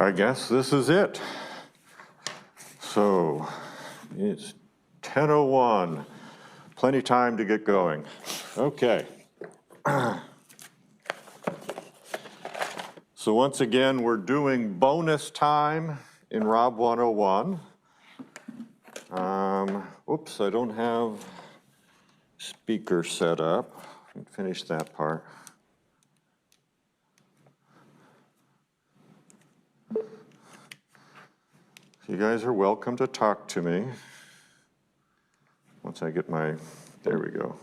I guess this is it. So it's 10:01, plenty time to get going. Okay. So once again, we're doing bonus time in Rob 101. Oops, I don't have speaker set up. Finish that part. You guys are welcome to talk to me. Once I get my, there we go.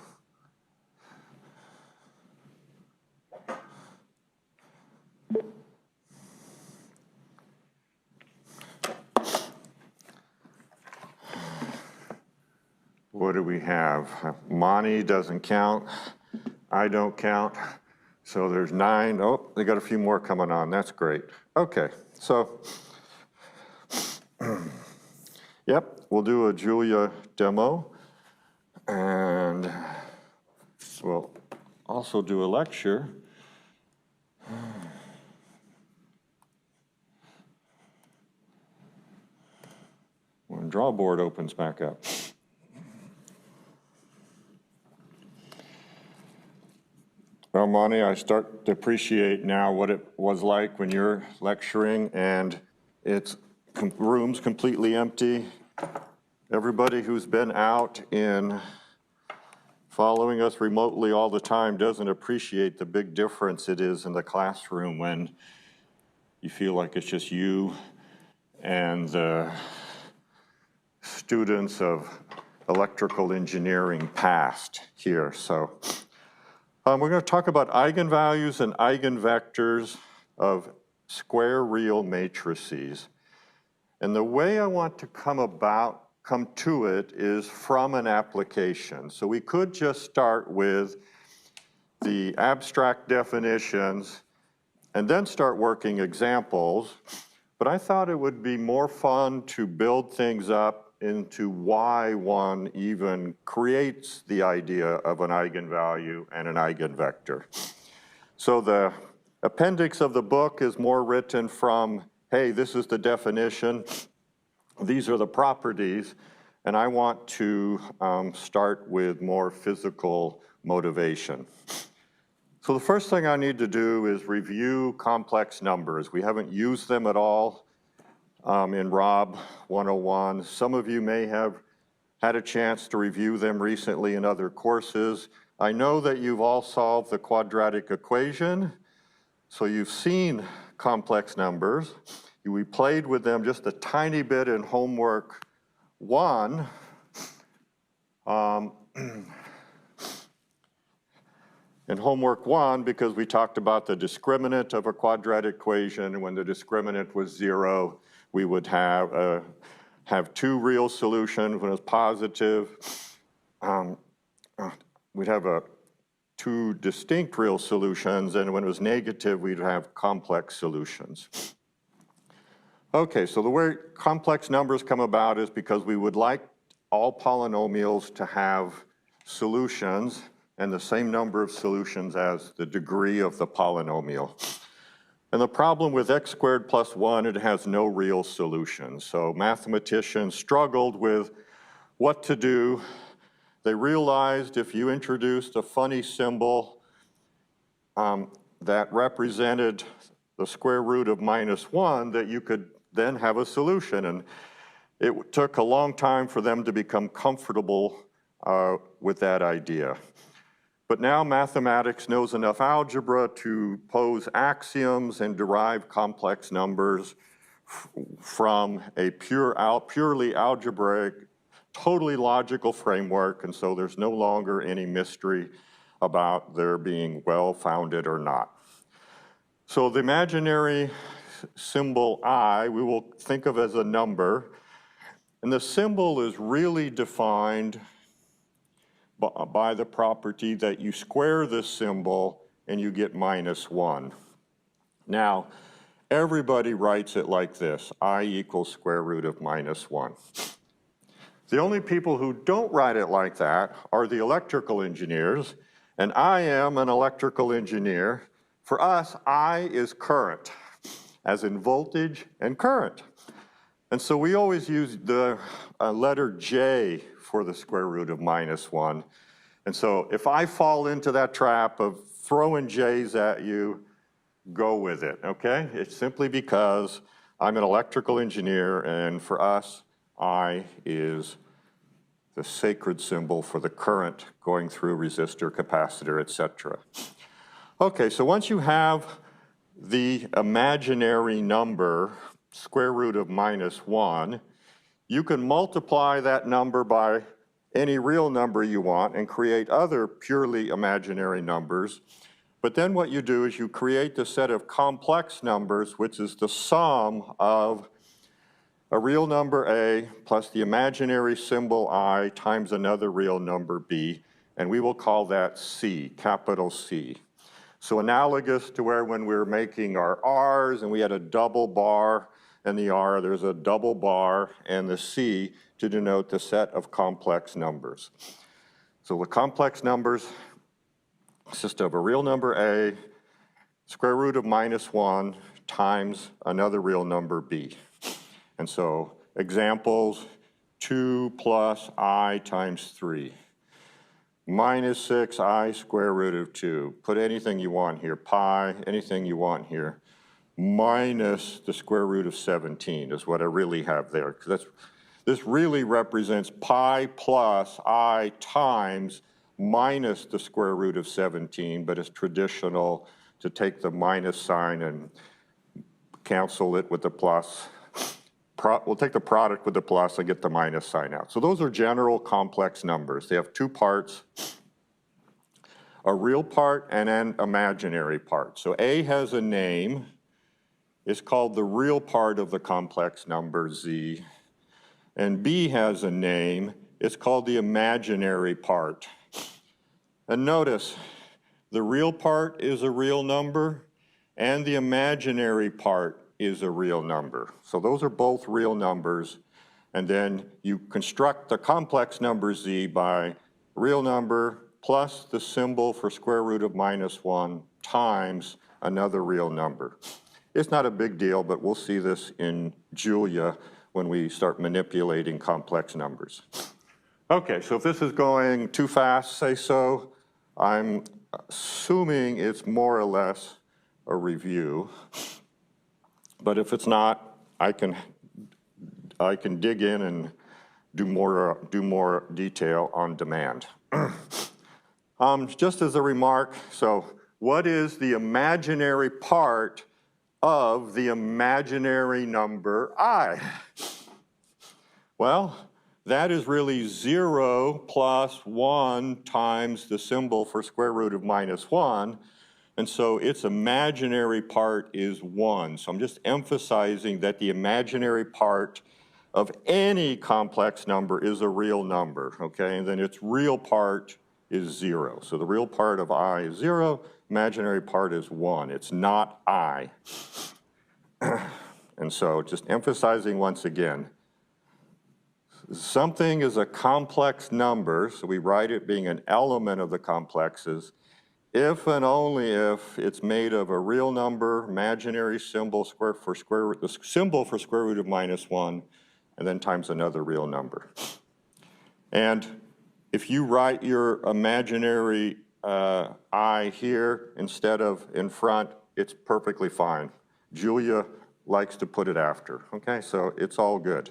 What do we have? Monty doesn't count. I don't count. So there's 9. Oh, they got a few more coming on. That's great. Okay, so yep, we'll do a Julia demo. And we'll also do a lecture. When Drawboard opens back up. Well, Monty, I start to appreciate now what it was like when you're lecturing and it's room's completely empty. Everybody who's been out in following us remotely all the time doesn't appreciate the big difference it is in the classroom when you feel like it's just you and the students of electrical engineering past here. So we're going to talk about eigenvalues and eigenvectors of square real matrices. And the way I want to come to it is from an application. So we could just start with the abstract definitions and then start working examples. But I thought it would be more fun to build things up into why one even creates the idea of an eigenvalue and an eigenvector. So the appendix of the book is more written from, hey, this is the definition, these are the properties, and I want to start with more physical motivation. So the first thing I need to do is review complex numbers. We haven't used them at all in Rob 101. Some of you may have had a chance to review them recently in other courses. I know that you've all solved the quadratic equation, so you've seen complex numbers. We played with them just a tiny bit in homework 1. In homework 1, because we talked about the discriminant of a quadratic equation, and when the discriminant was 0, we would have 2 real solutions. When it was positive, we'd have 2 distinct real solutions, and when it was negative, we'd have complex solutions. Okay, so the way complex numbers come about is because we would like all polynomials to have solutions and the same number of solutions as the degree of the polynomial. And the problem with x squared plus 1, it has no real solution. So mathematicians struggled with what to do. They realized if you introduced a funny symbol that represented the square root of -1, that you could then have a solution. And it took a long time for them to become comfortable with that idea. But now mathematics knows enough algebra to pose axioms and derive complex numbers from a purely algebraic, totally logical framework, and so there's no longer any mystery about their being well-founded or not. So the imaginary symbol I, we will think of as a number, and the symbol is really defined by the property that you square this symbol and you get -1. Now, everybody writes it like this, I equals square root of -1. The only people who don't write it like that are the electrical engineers, and I am an electrical engineer. For us, I is current. as in voltage and current. And so we always use the letter J for the square root of -1. And so if I fall into that trap of throwing J's at you, go with it, okay? It's simply because I'm an electrical engineer, and for us, I is the sacred symbol for the current going through resistor, capacitor, etc. Okay, so once you have the imaginary number, square root of -1, you can multiply that number by any real number you want and create other purely imaginary numbers. But then what you do is you create the set of complex numbers, which is the sum of a real number A plus the imaginary symbol I times another real number B, and we will call that C, capital C. So analogous to where when we were making our R's and we had a double bar in the R, there's a double bar and the C to denote the set of complex numbers. So the complex numbers consist of a real number A, square root of -1 times another real number B. And so examples, 2 plus I times 3. -6I square root of 2. Put anything you want here, pi, anything you want here. Minus the square root of 17 is what I really have there. This really represents pi plus I times minus the square root of 17, but it's traditional to take the minus sign and cancel it with the plus. We'll take the product with the plus and get the minus sign out. So those are general complex numbers. They have two parts, a real part and an imaginary part. So A has a name. It's called the real part of the complex number Z. And B has a name. It's called the imaginary part. And notice, the real part is a real number and the imaginary part is a real number. So those are both real numbers. And then you construct the complex number Z by real number plus the symbol for square root of -1 times another real number. It's not a big deal, but we'll see this in Julia when we start manipulating complex numbers. Okay, so if this is going too fast, say so. I'm assuming it's more or less a review. But if it's not, I can dig in and do more detail on demand. Just as a remark, so what is the imaginary part of the imaginary number I? Well, that is really 0 plus 1 times the symbol for square root of -1. And so its imaginary part is 1. So I'm just emphasizing that the imaginary part of any complex number is a real number, okay? And then its real part is 0. So the real part of I is 0, imaginary part is 1. It's not I. And so just emphasizing once again, something is a complex number, so we write it being an element of the complexes, if and only if it's made of a real number, imaginary symbol, the symbol for square root of -1, and then times another real number. And if you write your imaginary I here instead of in front, it's perfectly fine. Julia likes to put it after, okay? So it's all good.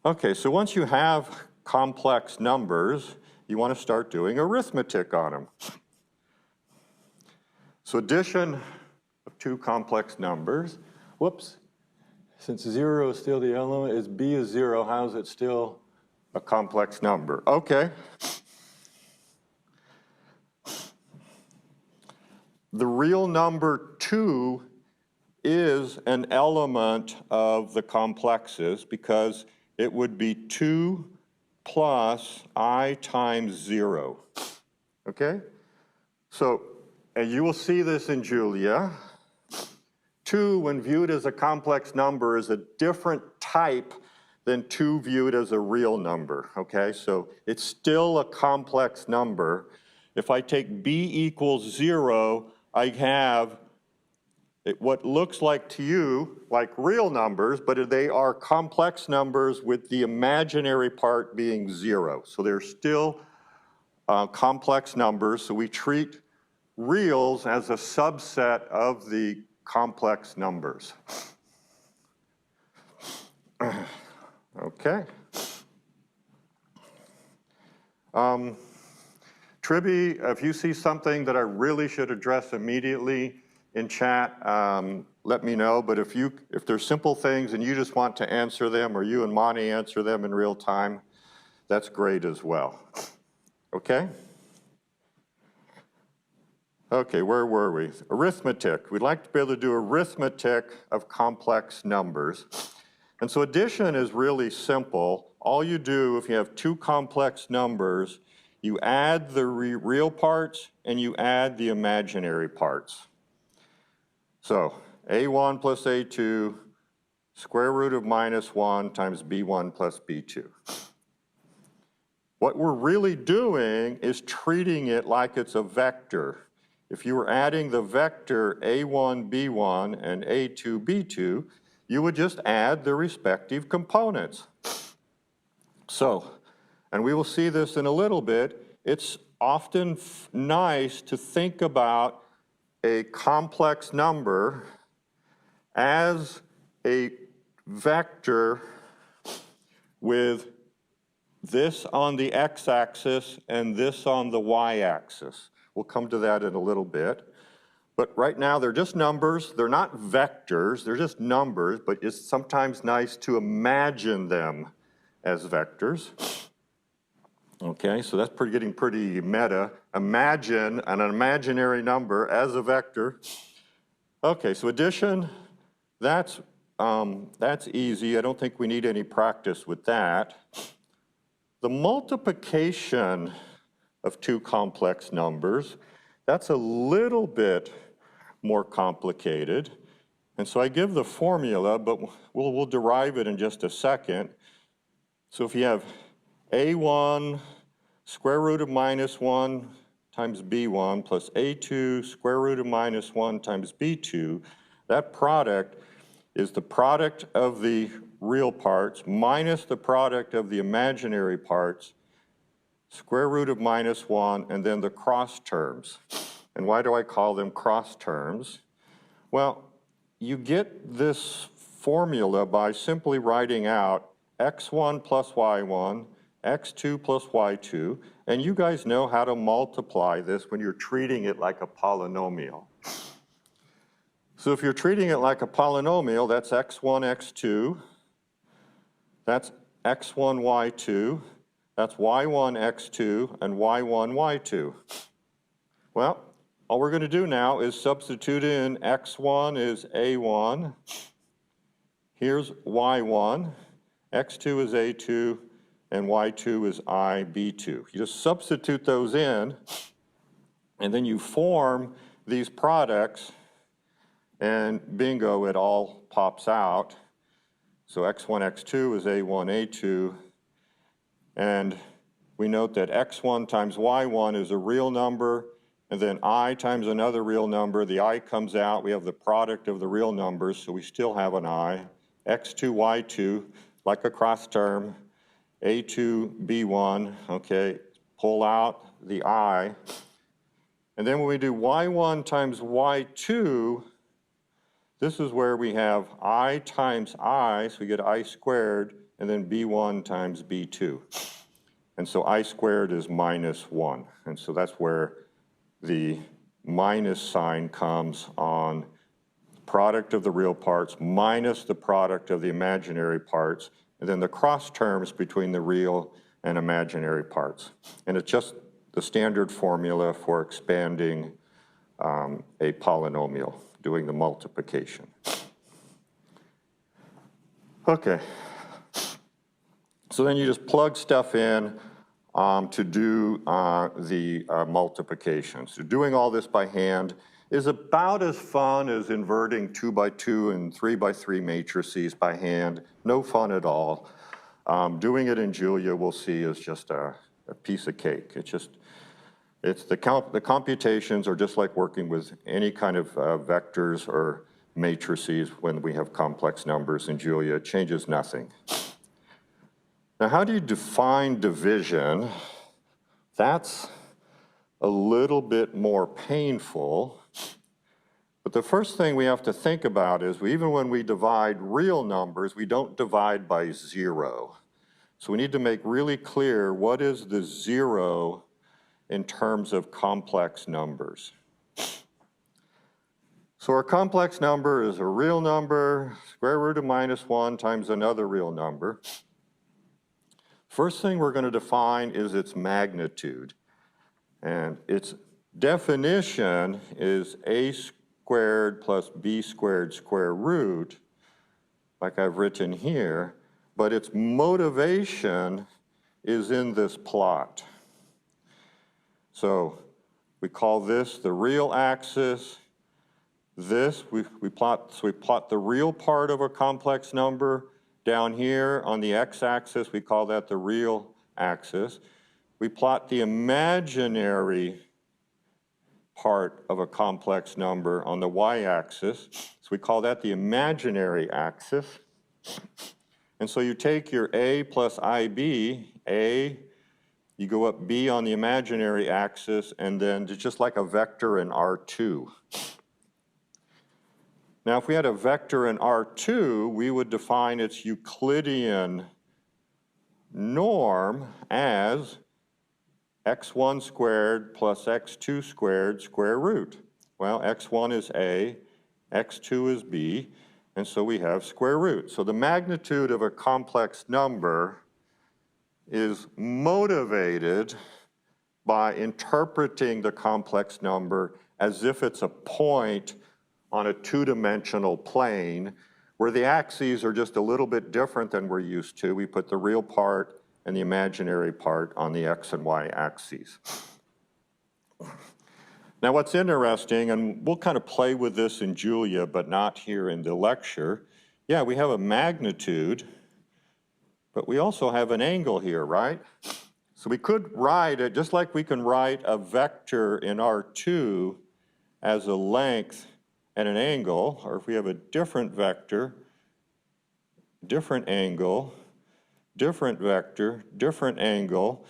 Okay, so once you have complex numbers, you want to start doing arithmetic on them. So addition of two complex numbers. Whoops, since 0 is still the element, is B is 0, how is it still a complex number? Okay. The real number 2 is an element of the complexes because it would be 2 plus I times 0, okay? So, and you will see this in Julia. 2, when viewed as a complex number, is a different type than 2 viewed as a real number, okay? So it's still a complex number. If I take B equals 0, I have what looks like to you like real numbers, but they are complex numbers with the imaginary part being 0. So they're still complex numbers, so we treat reals as a subset of the complex numbers. Okay. Tribby, if you see something that I really should address immediately in chat, let me know. But if there's simple things and you just want to answer them, or you and Monty answer them in real time, that's great as well. Okay? Okay, where were we? Arithmetic. We'd like to be able to do arithmetic of complex numbers. And so addition is really simple. All you do if you have two complex numbers, you add the real parts and you add the imaginary parts. So a1 plus a2 square root of -1 times b1 plus b2. What we're really doing is treating it like it's a vector. If you were adding the vector a1, b1 and a2, b2, you would just add the respective components. So, and we will see this in a little bit, it's often nice to think about a complex number as a vector with this on the x-axis and this on the y-axis. We'll come to that in a little bit. But right now they're just numbers. They're not vectors. They're just numbers, but it's sometimes nice to imagine them as vectors. Okay, so that's getting pretty meta. Imagine an imaginary number as a vector. Okay, so addition, that's easy. I don't think we need any practice with that. The multiplication of two complex numbers, that's a little bit more complicated. And so I give the formula, but we'll derive it in just a second. So if you have a1 square root of -1 times b1 plus a2 square root of -1 times b2, that product is the product of the real parts minus the product of the imaginary parts, square root of -1, and then the cross terms. And why do I call them cross terms? Well, you get this formula by simply writing out x1 plus y1, x2 plus y2, and you guys know how to multiply this when you're treating it like a polynomial. So if you're treating it like a polynomial, that's x1, x2, that's x1, y2, that's y1, x2, and y1, y2. Well, all we're going to do now is substitute in x1 is a1, here's y1, x2 is a2, and y2 is b2. You just substitute those in, and then you form these products, and bingo, it all pops out. So x1, x2 is a1, a2, and we note that x1 times y1 is a real number, and then I times another real number. The I comes out. We have the product of the real numbers, so we still have an I. x2, y2, like a cross term. a2, b1, okay, pull out the I. And then when we do y1 times y2, this is where we have I times I, so we get I squared, and then b1 times b2. And so I squared is -1. And so that's where the minus sign comes on product of the real parts minus the product of the imaginary parts, and then the cross terms between the real and imaginary parts. And it's just the standard formula for expanding a polynomial, doing the multiplication. Okay. So then you just plug stuff in to do the multiplication. So doing all this by hand is about as fun as inverting 2x2 and 3x3 matrices by hand. No fun at all. Doing it in Julia, we'll see, is just a piece of cake. The computations are just like working with any kind of vectors or matrices when we have complex numbers in Julia. It changes nothing. Now, how do you define division? That's a little bit more painful. But the first thing we have to think about is even when we divide real numbers, we don't divide by 0. So we need to make really clear what is the 0 in terms of complex numbers. So our complex number is a real number, square root of -1 times another real number. First thing we're going to define is its magnitude. And its definition is a squared plus b squared square root, like I've written here, but its motivation is in this plot. So we call this the real axis. This, we plot the real part of a complex number. Down here on the x-axis, we call that the real axis. We plot the imaginary part of a complex number on the y-axis. So we call that the imaginary axis. And so you take your a plus ib, a, you go up b on the imaginary axis, and then it's just like a vector in R2. Now, if we had a vector in R2, we would define its Euclidean norm as x1 squared plus x2 squared square root. Well, x1 is a, x2 is b, and so we have square root. So the magnitude of a complex number is motivated by interpreting the complex number as if it's a point on a two-dimensional plane where the axes are just a little bit different than we're used to. We put the real part and the imaginary part on the x and y axes. Now what's interesting, and we'll kind of play with this in Julia, but not here in the lecture, yeah, we have a magnitude, but we also have an angle here, right? So we could write it, just like we can write a vector in R2 as a length and an angle, or if we have a different vector, different angle, different vector, different angle.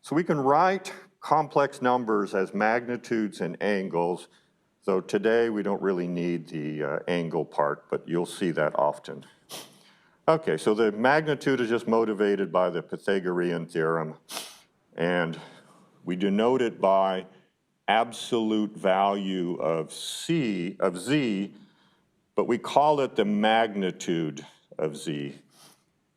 So we can write complex numbers as magnitudes and angles, though today we don't really need the angle part, but you'll see that often. Okay, so the magnitude is just motivated by the Pythagorean theorem, and we denote it by absolute value of z, but we call it the magnitude of z.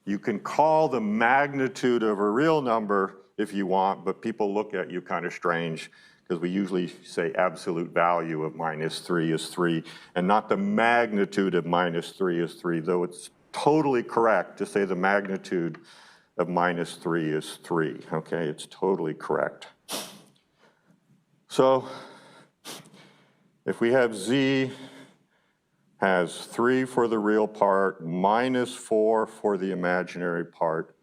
You can call the magnitude of a real number if you want, but people look at you kind of strange because we usually say absolute value of -3 is 3 and not the magnitude of -3 is 3, though it's totally correct to say the magnitude of -3 is 3, okay? It's totally correct. So if we have z has 3 for the real part, -4 for the imaginary part,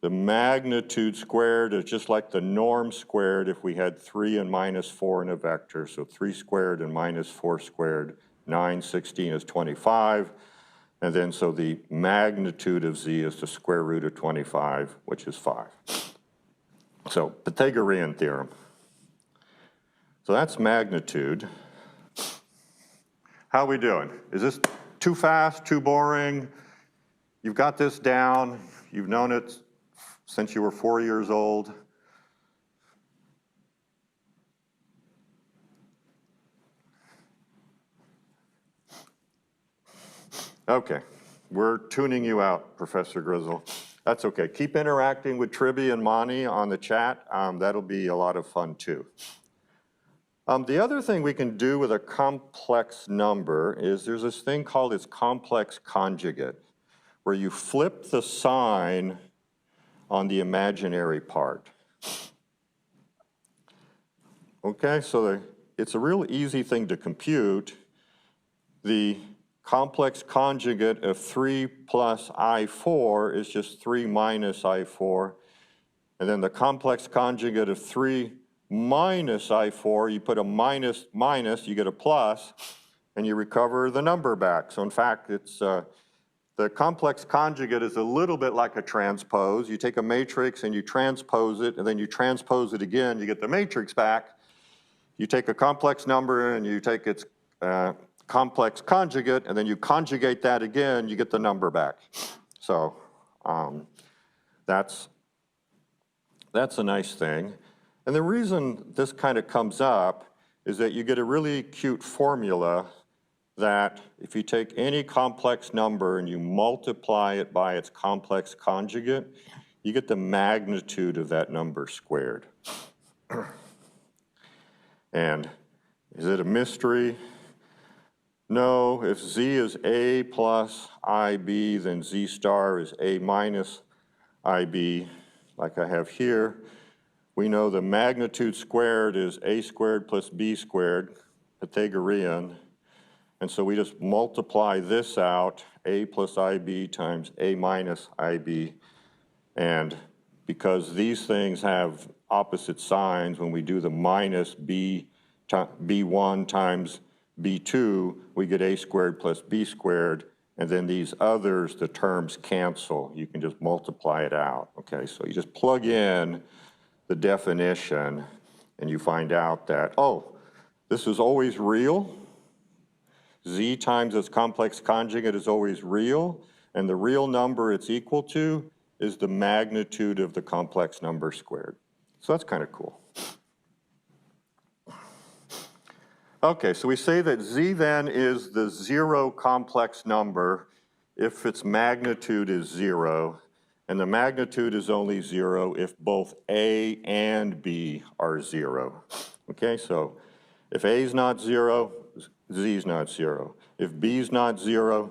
the magnitude squared is just like the norm squared if we had 3 and -4 in a vector. So 3 squared and -4 squared, 9, 16 is 25. And then so the magnitude of z is the square root of 25, which is 5. So Pythagorean theorem. So that's magnitude. How are we doing? Is this too fast, too boring? You've got this down. You've known it since you were 4 years old. Okay, we're tuning you out, Professor Grizzle. That's okay. Keep interacting with Tribby and Monty on the chat. That'll be a lot of fun too. The other thing we can do with a complex number is there's this thing called its complex conjugate, where you flip the sign on the imaginary part. Okay, so it's a real easy thing to compute. The complex conjugate of 3 plus I4 is just 3 minus I4. And then the complex conjugate of 3 minus I4, you put a minus, you get a plus. and you recover the number back. So in fact, it's the complex conjugate is a little bit like a transpose. You take a matrix and you transpose it, and then you transpose it again, you get the matrix back. You take a complex number and you take its complex conjugate, and then you conjugate that again, you get the number back. So that's a nice thing. And the reason this kind of comes up is that you get a really cute formula that if you take any complex number and you multiply it by its complex conjugate, you get the magnitude of that number squared. And is it a mystery? No, if z is a plus ib, then z star is a minus ib, like I have here. We know the magnitude squared is a squared plus b squared, Pythagorean. And so we just multiply this out, a plus ib times a minus ib. And because these things have opposite signs, when we do the minus b1 times b2, we get a squared plus b squared. And then these others, the terms cancel. You can just multiply it out. Okay, so you just plug in the definition and you find out that, oh, this is always real. Z times its complex conjugate is always real, and the real number it's equal to is the magnitude of the complex number squared. So that's kind of cool. Okay, so we say that Z then is the zero complex number if its magnitude is zero, and the magnitude is only zero if both A and B are zero. Okay, so if A is not zero, Z is not zero. If B is not zero,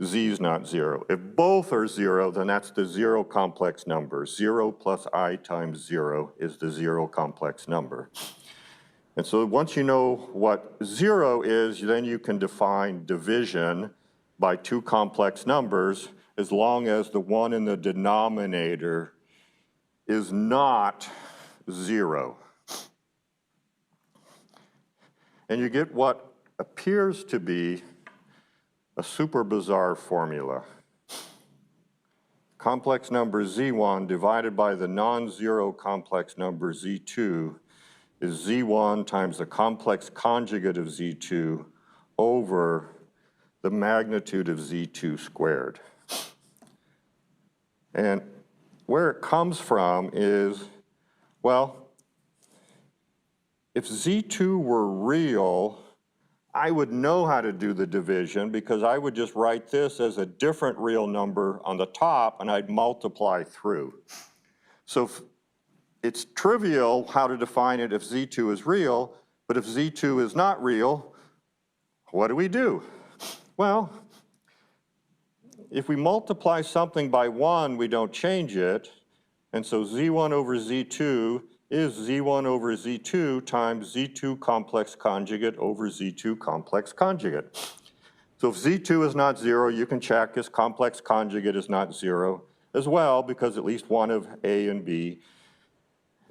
Z is not zero. If both are zero, then that's the zero complex number. 0 plus I times 0 is the zero complex number. And so once you know what 0 is, then you can define division by two complex numbers as long as the one in the denominator is not 0. And you get what appears to be a super bizarre formula. Complex number Z1 divided by the non-zero complex number Z2 is Z1 times the complex conjugate of Z2 over the magnitude of Z2 squared. And where it comes from is, well, if Z2 were real, I would know how to do the division because I would just write this as a different real number on the top and I'd multiply through. So it's trivial how to define it if Z2 is real, but if Z2 is not real, what do? Well, if we multiply something by 1, we don't change it, and so Z1 over Z2 is Z1 over Z2 times Z2 complex conjugate over Z2 complex conjugate. So if Z2 is not 0, you can check its complex conjugate is not 0 as well, because at least one of A and B,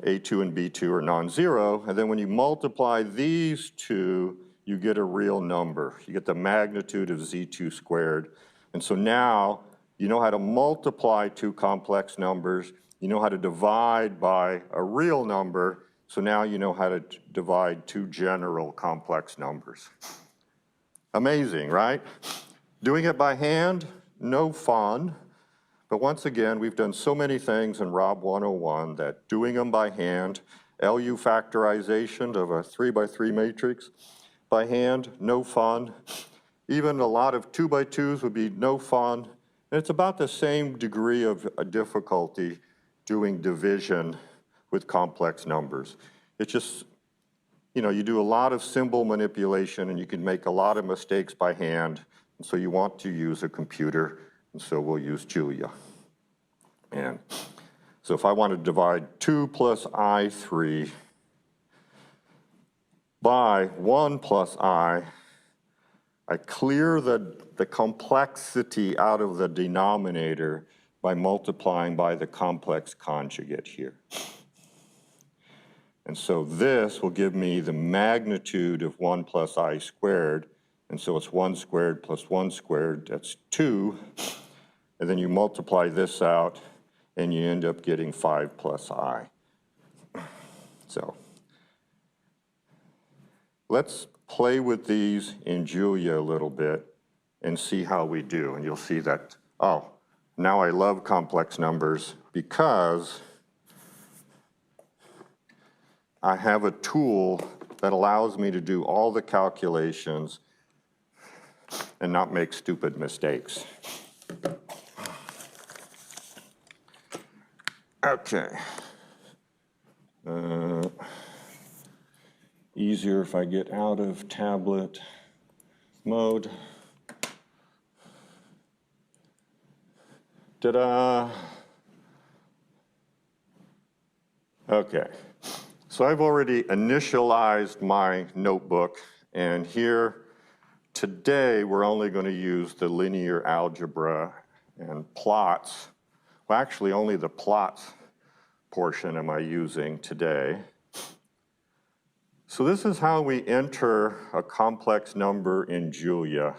A2 and B2 are non-zero, and then when you multiply these two, you get a real number. You get the magnitude of Z2 squared. And so now you know how to multiply two complex numbers. You know how to divide by a real number, so now you know how to divide two general complex numbers. Amazing, right? Doing it by hand, no fun. But once again, we've done so many things in Rob 101 that doing them by hand, LU factorization of a 3x3 matrix by hand, no fun. Even a lot of 2x2s would be no fun. And it's about the same degree of difficulty doing division with complex numbers. It's just, you do a lot of symbol manipulation and you can make a lot of mistakes by hand. And so you want to use a computer, and so we'll use Julia. And so if I want to divide 2 plus I3 by 1 plus I clear the complexity out of the denominator by multiplying by the complex conjugate here. And so this will give me the magnitude of 1 plus I squared, And so it's 1 squared plus 1 squared, that's 2. And then you multiply this out, and you end up getting 5 plus I. So let's play with these in Julia a little bit and see how we do. And you'll see that, oh, now I love complex numbers because I have a tool that allows me to do all the calculations and not make stupid mistakes. Okay. Easier if I get out of tablet mode. Ta-da! Okay. So I've already initialized my notebook, and here today we're only going to use the linear algebra and plots. Well, actually only the plots portion am I using today. So this is how we enter a complex number in Julia.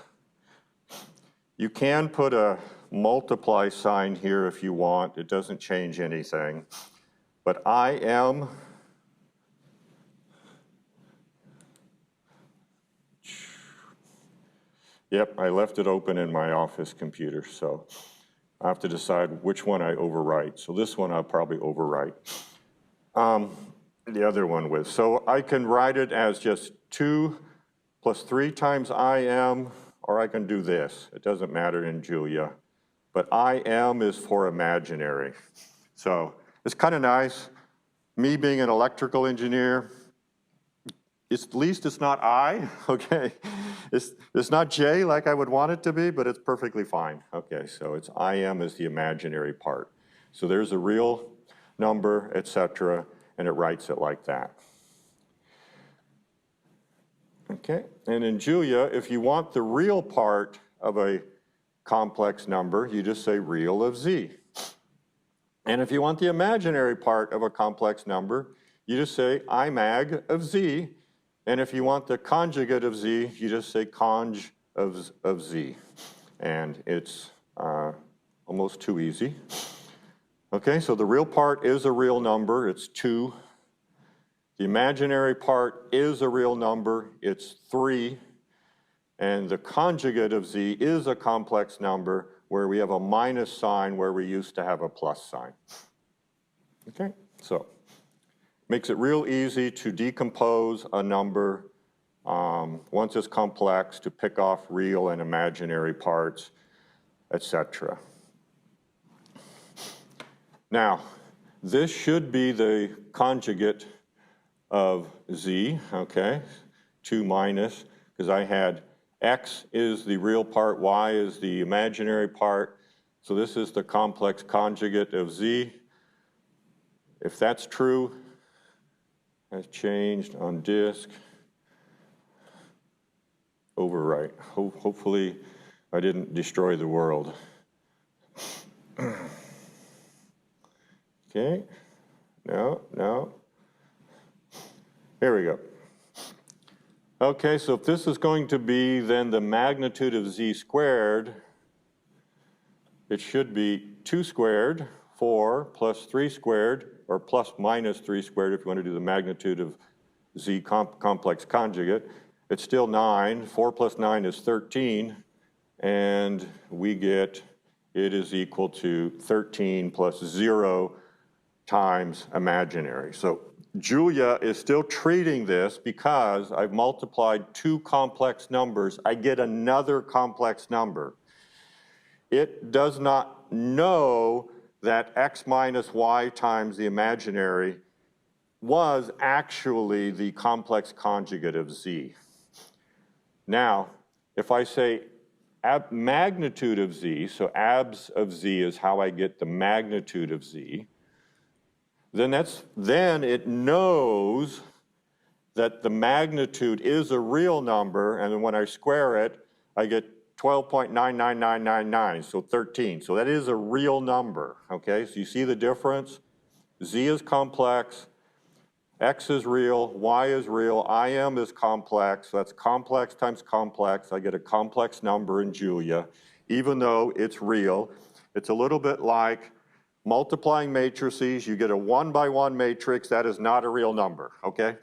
You can put a multiply sign here if you want. It doesn't change anything. But I am Yep, I left it open in my office computer, so I have to decide which one I overwrite. So this one I'll probably overwrite. The other one with. So I can write it as just 2 plus 3 times IM, or I can do this. It doesn't matter in Julia. But IM is for imaginary. So it's kind of nice. Me being an electrical engineer, at least it's not I, okay? It's not J like I would want it to be, but it's perfectly fine. Okay, so it's IM is the imaginary part. So there's a real number, etc., and it writes it like that. Okay, and in Julia, if you want the real part of a complex number, you just say real of z. And if you want the imaginary part of a complex number, you just say imag of z. And if you want the conjugate of z, you just say conj of z. And it's almost too easy. Okay, so the real part is a real number, it's 2. The imaginary part is a real number, it's 3. And the conjugate of z is a complex number where we have a minus sign where we used to have a plus sign. Okay, so makes it real easy to decompose a number once it's complex, to pick off real and imaginary parts, etc. Now, this should be the conjugate of z, okay? 2 minus, because I had x is the real part, y is the imaginary part. So this is the complex conjugate of z. If that's true, has changed on disk. Overwrite. Hopefully I didn't destroy the world. Okay, no. Here we go. Okay, so if this is going to be then the magnitude of z squared, it should be 2 squared, 4 plus 3 squared, or plus minus 3 squared if you want to do the magnitude of z complex conjugate. It's still 9. 4 plus 9 is 13. And we get it is equal to 13 plus 0 times imaginary. So Julia is still treating this because I've multiplied 2 complex numbers. I get another complex number. It does not know that x minus y times the imaginary was actually the complex conjugate of z. Now, if I say magnitude of z, so abs of z is how I get the magnitude of z, then it knows that the magnitude is a real number, and then when I square it, I get 12.99999, so 13. So that is a real number, okay? So you see the difference? Z is complex, X is real, Y is real, IM is complex, so that's complex times complex. I get a complex number in Julia, even though it's real. It's a little bit like multiplying matrices. You get a 1-by-1 matrix, that is not a real number, okay?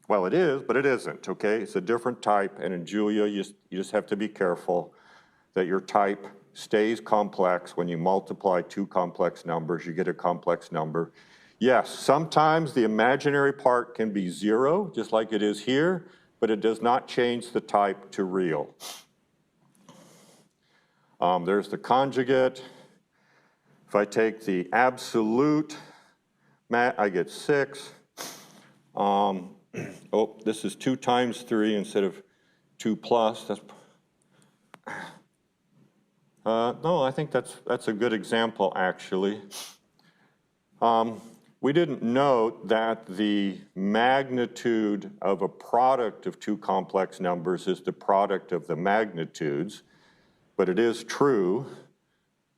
Well, it is, but it isn't, okay? It's a different type, and in Julia, you just have to be careful that your type stays complex. When you multiply two complex numbers, you get a complex number. Yes, sometimes the imaginary part can be 0, just like it is here, but it does not change the type to real. There's the conjugate. If I take the absolute, I get 6. Oh, this is 2 times 3 instead of 2 plus. That's, no, I think that's a good example, actually. We didn't note that the magnitude of a product of two complex numbers is the product of the magnitudes, but it is true.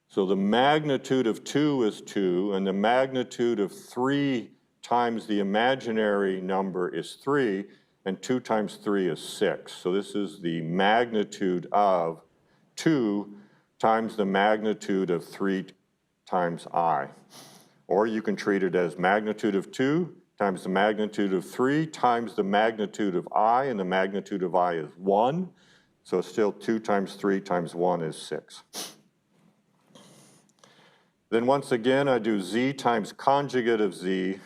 So the magnitude of 2 is 2, and the magnitude of 3 times the imaginary number is 3, and 2 times 3 is 6. So this is the magnitude of 2 times the magnitude of 3 times I. Or you can treat it as magnitude of 2 times the magnitude of 3 times the magnitude of I, and the magnitude of I is 1. So it's still 2 times 3 times 1 is 6. Then once again, I do z times conjugate of z.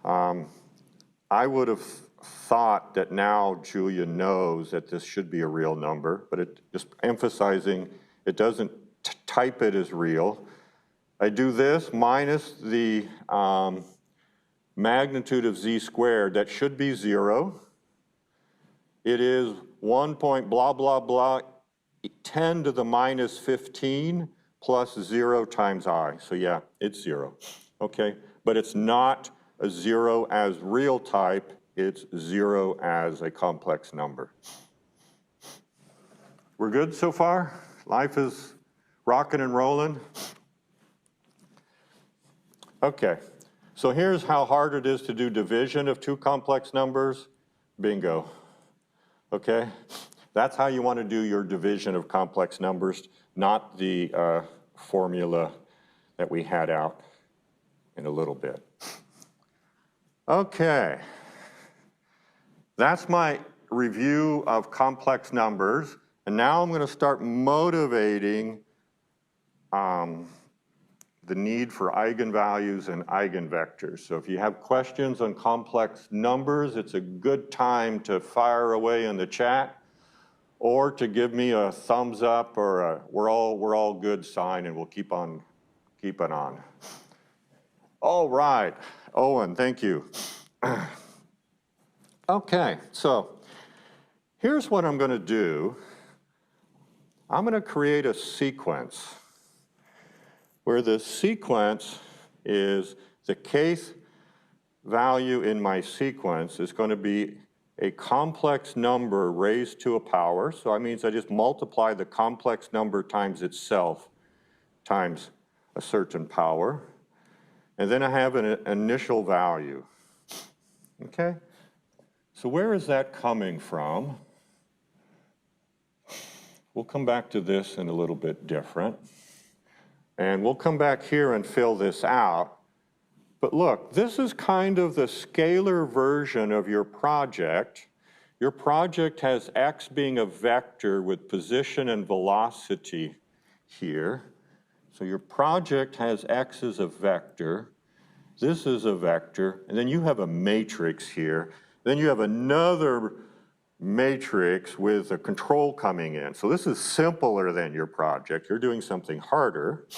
I would have thought that now Julia knows that this should be a real number, but it just emphasizing it doesn't type it as real. I do this minus the magnitude of z squared. That should be 0. It is 1 point blah, blah, blah, 10 to the minus 15 plus 0 times I. So yeah, it's 0, okay? But it's not a 0 as real type, it's 0 as a complex number. We're good so far? Life is rocking and rolling? Okay, so here's how hard it is to do division of two complex numbers. Bingo, okay? That's how you want to do your division of complex numbers, not the formula that we had out in a little bit. Okay, that's my review of complex numbers, and now I'm going to start motivating the need for eigenvalues and eigenvectors. So if you have questions on complex numbers, it's a good time to fire away in the chat, or to give me a thumbs up or a we're all good sign, and we'll keep on keeping on. All right, Owen, thank you. Okay, so here's what I'm going to do. I'm going to create a sequence where the sequence is the kth value in my sequence is going to be a complex number raised to a power. So that means I just multiply the complex number times itself times a certain power. And then I have an initial value. Okay? So where is that coming from? We'll come back to this in a little bit different. And we'll come back here and fill this out. But look, this is kind of the scalar version of your project. Your project has x being a vector with position and velocity here. So your project has x as a vector. This is a vector. And then you have a matrix here. Then you have another matrix with a control coming in. So this is simpler than your project. You're doing something harder.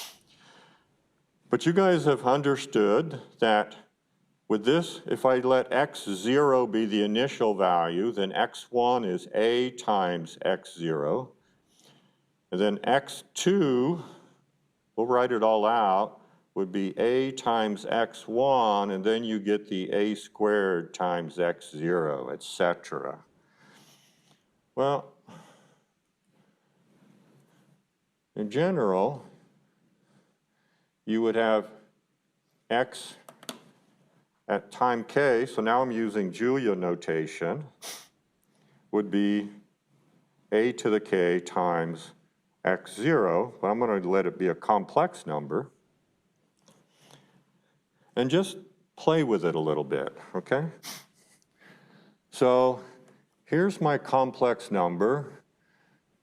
But you guys have understood that with this, if I let x0 be the initial value, then x1 is a times x0. And then x2, we'll write it all out, would be a times x1, and then you get the a squared times x0, etc. Well, in general, you would have x at time k, so now I'm using Julia notation, would be a to the k times x0, but I'm going to let it be a complex number, and just play with it a little bit, okay? So here's my complex number,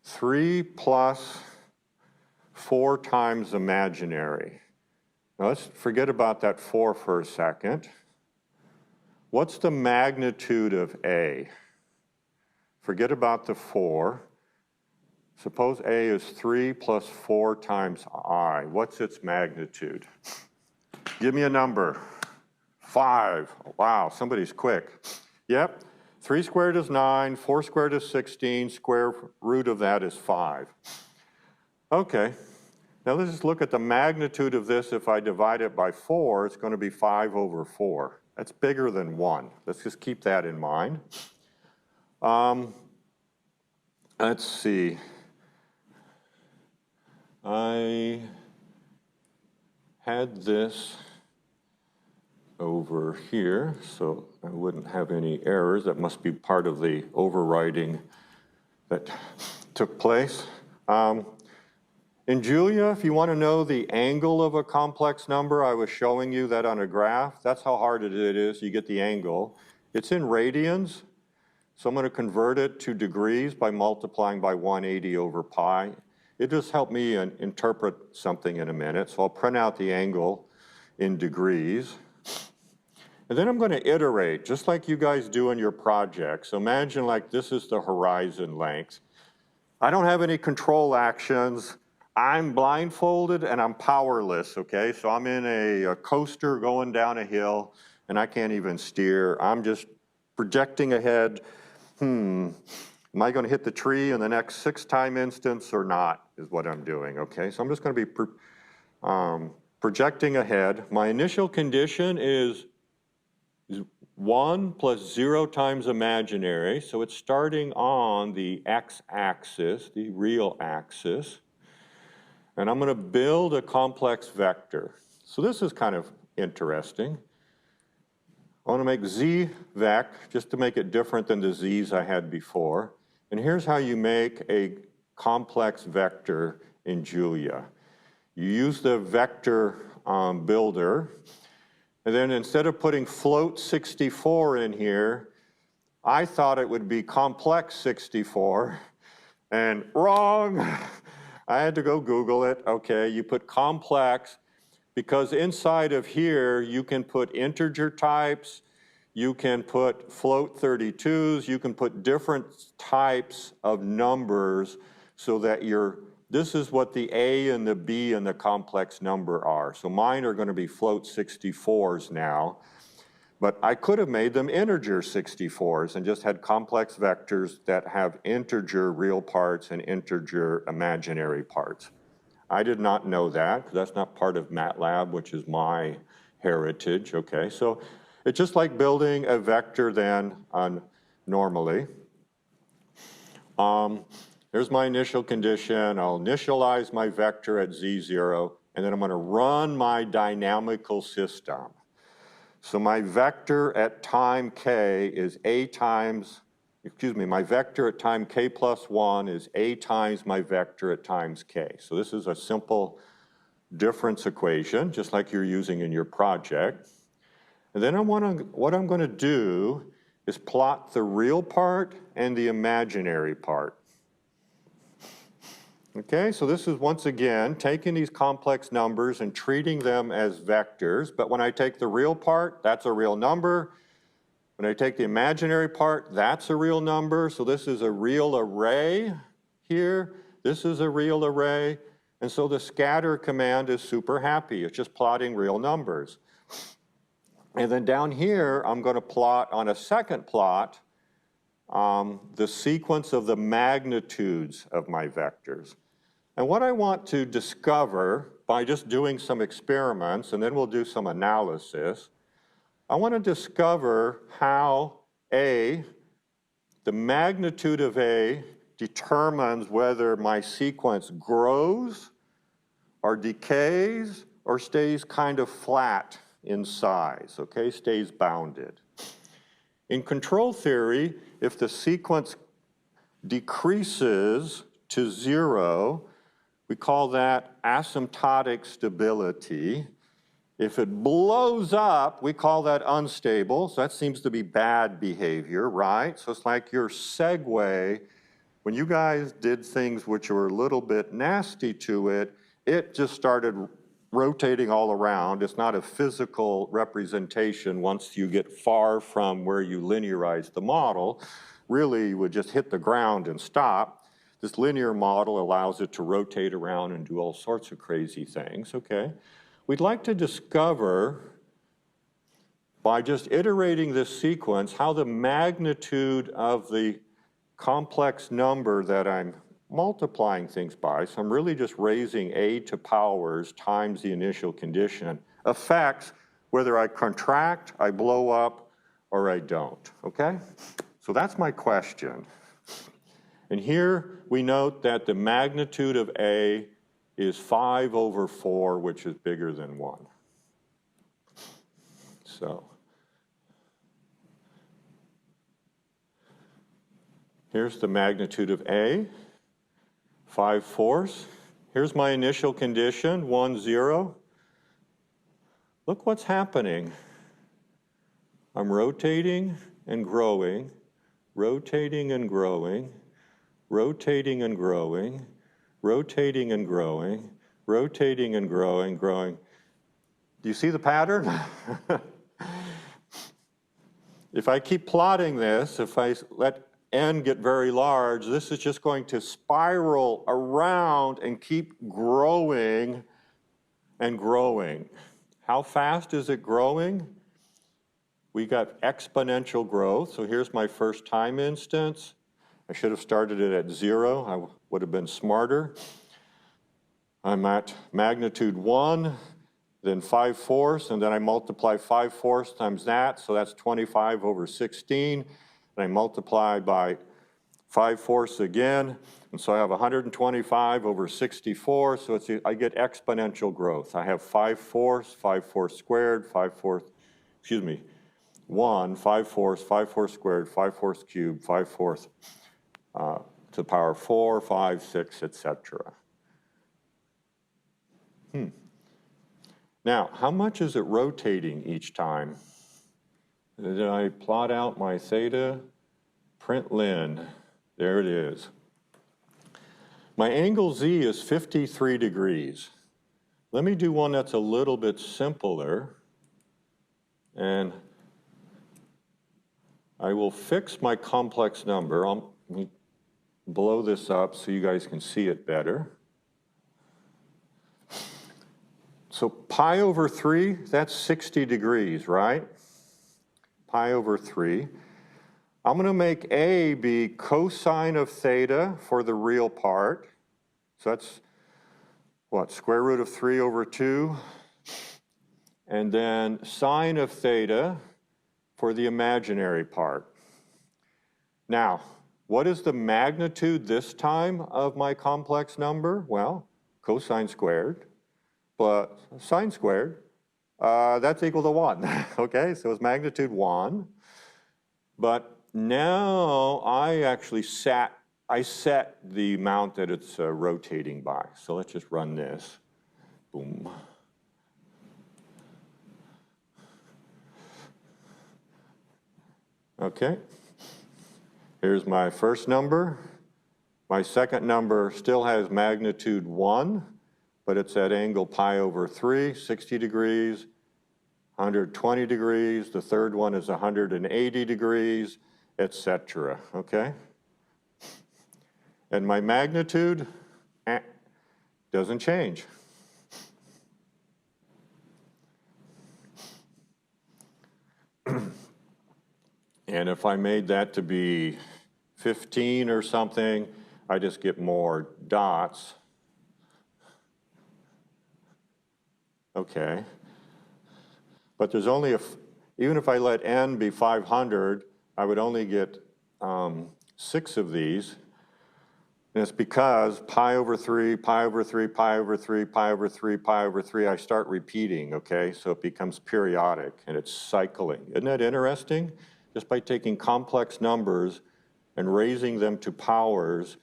3 plus 4 times imaginary. Now let's forget about that 4 for a second. What's the magnitude of A? Forget about the 4. Suppose A is 3 plus 4 times I. What's its magnitude? Give me a number. 5. Wow, somebody's quick. Yep, 3 squared is 9, 4 squared is 16, square root of that is 5. Okay, now let's just look at the magnitude of this. If I divide it by 4, it's going to be 5 over 4. That's bigger than 1. Let's just keep that in mind. Let's see. I had this over here, so I wouldn't have any errors. That must be part of the overwriting that took place. In Julia, if you want to know the angle of a complex number, I was showing you that on a graph. That's how hard it is. You get the angle. It's in radians, so I'm going to convert it to degrees by multiplying by 180 over pi. It just helped me interpret something in a minute, so I'll print out the angle in degrees. And then I'm going to iterate, just like you guys do in your projects. So imagine like this is the horizon length. I don't have any control actions. I'm blindfolded and I'm powerless, okay? So I'm in a coaster going down a hill and I can't even steer. I'm just projecting ahead. Am I going to hit the tree in the next 6-time instance or not is what I'm doing, okay? So I'm just going to be projecting ahead. My initial condition is 1 plus 0 times imaginary. So it's starting on the x-axis, the real axis. And I'm going to build a complex vector. So this is kind of interesting. I want to make z vec, just to make it different than the z's I had before. And here's how you make a complex vector in Julia. You use the vector builder, and then instead of putting float 64 in here, I thought it would be complex 64, and wrong. I had to go Google it. Okay, you put complex, because inside of here, you can put integer types, you can put float 32s, you can put different types of numbers so that this is what the A and the B and the complex number are. So mine are going to be float 64s now, but I could have made them integer 64s and just had complex vectors that have integer real parts and integer imaginary parts. I did not know that, because that's not part of MATLAB, which is my heritage, okay? So it's just like building a vector then normally. There's my initial condition. I'll initialize my vector at z0, and then I'm going to run my dynamical system. So my vector at time k is my vector at time k plus 1 is a times my vector at times k. So this is a simple difference equation, just like you're using in your project. And then what I'm going to do is plot the real part and the imaginary part. Okay, so this is once again taking these complex numbers and treating them as vectors, but when I take the real part, that's a real number. When I take the imaginary part, that's a real number. So this is a real array here. This is a real array. And so the scatter command is super happy. It's just plotting real numbers. And then down here, I'm going to plot on a second plot the sequence of the magnitudes of my vectors. And what I want to discover by just doing some experiments, and then we'll do some analysis, I want to discover how the magnitude of A determines whether my sequence grows or decays or stays kind of flat in size, okay, stays bounded. In control theory, if the sequence decreases to 0, we call that asymptotic stability. If it blows up, we call that unstable. So that seems to be bad behavior, right? So it's like your segue. When you guys did things which were a little bit nasty to it, it just started rotating all around. It's not a physical representation once you get far from where you linearize the model. Really, you would just hit the ground and stop. This linear model allows it to rotate around and do all sorts of crazy things, okay? We'd like to discover, by just iterating this sequence, how the magnitude of the complex number that I'm multiplying things by, so I'm really just raising a to powers times the initial condition, affects whether I contract, I blow up, or I don't, okay? So that's my question. And here we note that the magnitude of A is 5 over 4, which is bigger than 1. So here's the magnitude of A, 5/4. Here's my initial condition, 1, 0. Look what's happening. I'm rotating and growing, rotating and growing, rotating and growing, rotating and growing, rotating and growing, growing. Do you see the pattern? If I keep plotting this, if I let n get very large, this is just going to spiral around and keep growing and growing. How fast is it growing? We got exponential growth. So here's my first time instance. I should have started it at 0. I would have been smarter. I'm at magnitude 1, then 5/4, and then I multiply 5/4 times that, so that's 25 over 16. And I multiply by 5/4 again, and so I have 125 over 64, so I get exponential growth. I have 5/4, 5/4 squared, 5/4, 1, 5/4, 5/4 squared, 5/4 cubed, 5/4 to the power 4, 5, 6, etc. Now, how much is it rotating each time? Did I plot out my theta? Print ln. There it is. My angle Z is 53 degrees. Let me do one that's a little bit simpler. And I will fix my complex number. Let me blow this up so you guys can see it better. So pi over 3, that's 60 degrees, right? Pi over 3. I'm going to make A be cosine of theta for the real part. So that's, what, square root of 3 over 2. And then sine of theta for the imaginary part. Now, what is the magnitude this time of my complex number? Well, cosine squared plus sine squared, that's equal to 1. Okay, so it's magnitude 1. But now I actually set the amount that it's rotating by. So let's just run this. Boom. Okay. Here's my first number. My second number still has magnitude 1, but it's at angle pi over 3, 60 degrees, 120 degrees. The third one is 180 degrees, etc. Okay? And my magnitude doesn't change. And if I made that to be 15 or something, I just get more dots. Okay. But there's only even if I let n be 500, I would only get 6 of these. And it's because pi over 3, pi over 3, pi over 3, pi over 3, pi over 3, I start repeating, okay? So it becomes periodic and it's cycling. Isn't that interesting? Just by taking complex numbers and raising them to powers,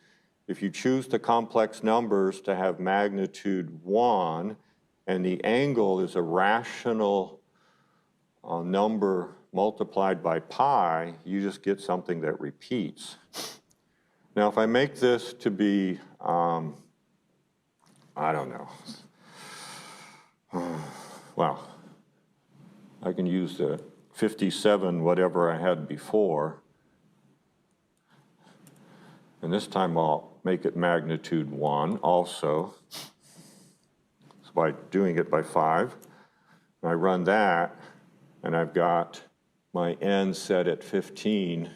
if you choose the complex numbers to have magnitude 1 and the angle is a rational number multiplied by pi, you just get something that repeats. Now, if I make this to be, I don't know, well, I can use the 57 whatever I had before, and this time I'll make it magnitude 1 also, so by doing it by 5. I run that, and I've got my n set at 15.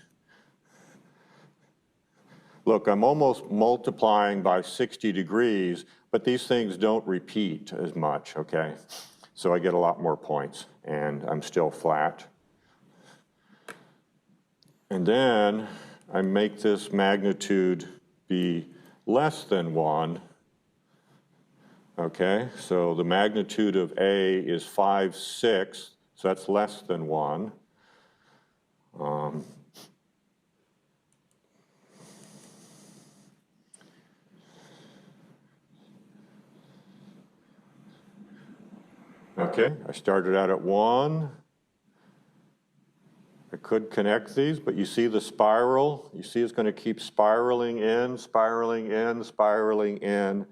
Look, I'm almost multiplying by 60 degrees, but these things don't repeat as much, okay? So I get a lot more points, and I'm still flat. And then I make this magnitude be less than 1, okay? So the magnitude of A is 5/6, so that's less than 1. Okay, I started out at 1. I could connect these, but you see the spiral? You see it's going to keep spiraling in, spiraling in, spiraling in,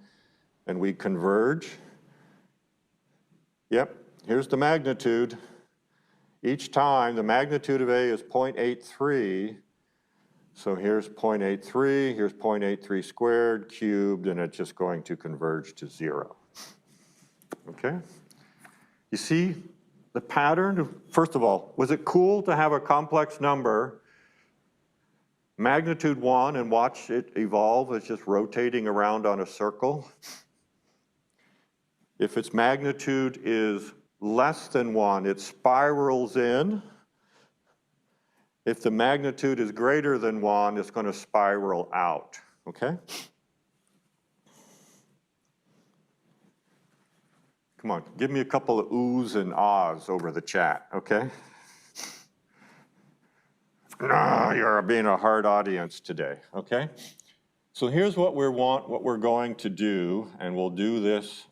and we converge. Yep, here's the magnitude. Each time, the magnitude of A is 0.83. So here's 0.83, here's 0.83 squared, cubed, and it's just going to converge to 0. Okay? You see the pattern? First of all, was it cool to have a complex number, magnitude 1, and watch it evolve? It's just rotating around on a circle. If its magnitude is less than 1, it spirals in. If the magnitude is greater than 1, it's going to spiral out, okay? Come on, give me a couple of oohs and ahs over the chat, okay? No, you're being a hard audience today, okay? So here's what we're going to do, and we'll do this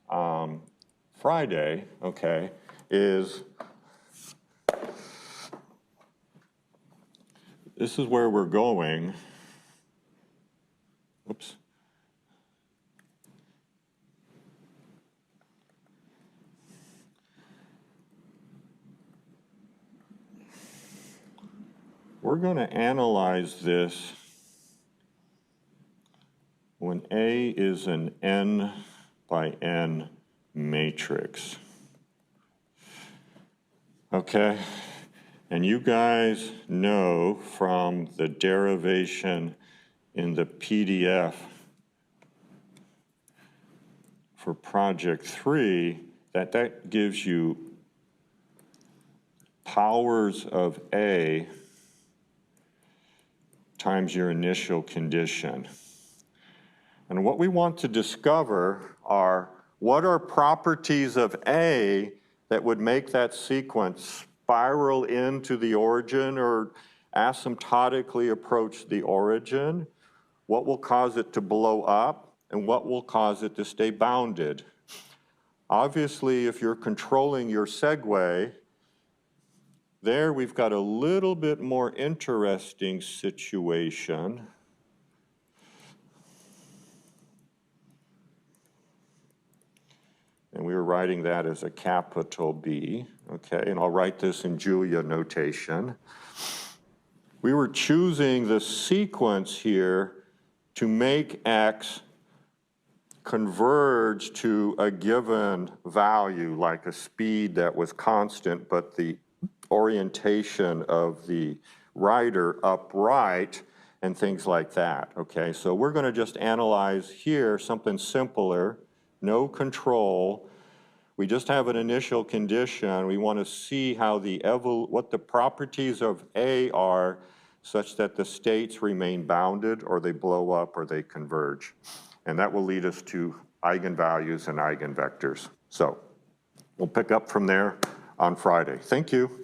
Friday, okay, is this is where we're going. Oops. We're going to analyze this when A is an n by n matrix. Okay, and you guys know from the derivation in the PDF for project 3 that that gives you powers of A times your initial condition. And what we want to discover are what are properties of A that would make that sequence spiral into the origin or asymptotically approach the origin, what will cause it to blow up, and what will cause it to stay bounded. Obviously, if you're controlling your segue, there we've got a little bit more interesting situation. And we were writing that as a capital B, okay? And I'll write this in Julia notation. We were choosing the sequence here to make X converge to a given value, like a speed that was constant, but the orientation of the writer upright and things like that, okay? So we're gonna just analyze here something simpler, no control. We just have an initial condition. We wanna see how what the properties of A are such that the states remain bounded or they blow up or they converge. And that will lead us to eigenvalues and eigenvectors. So we'll pick up from there on Friday. Thank you.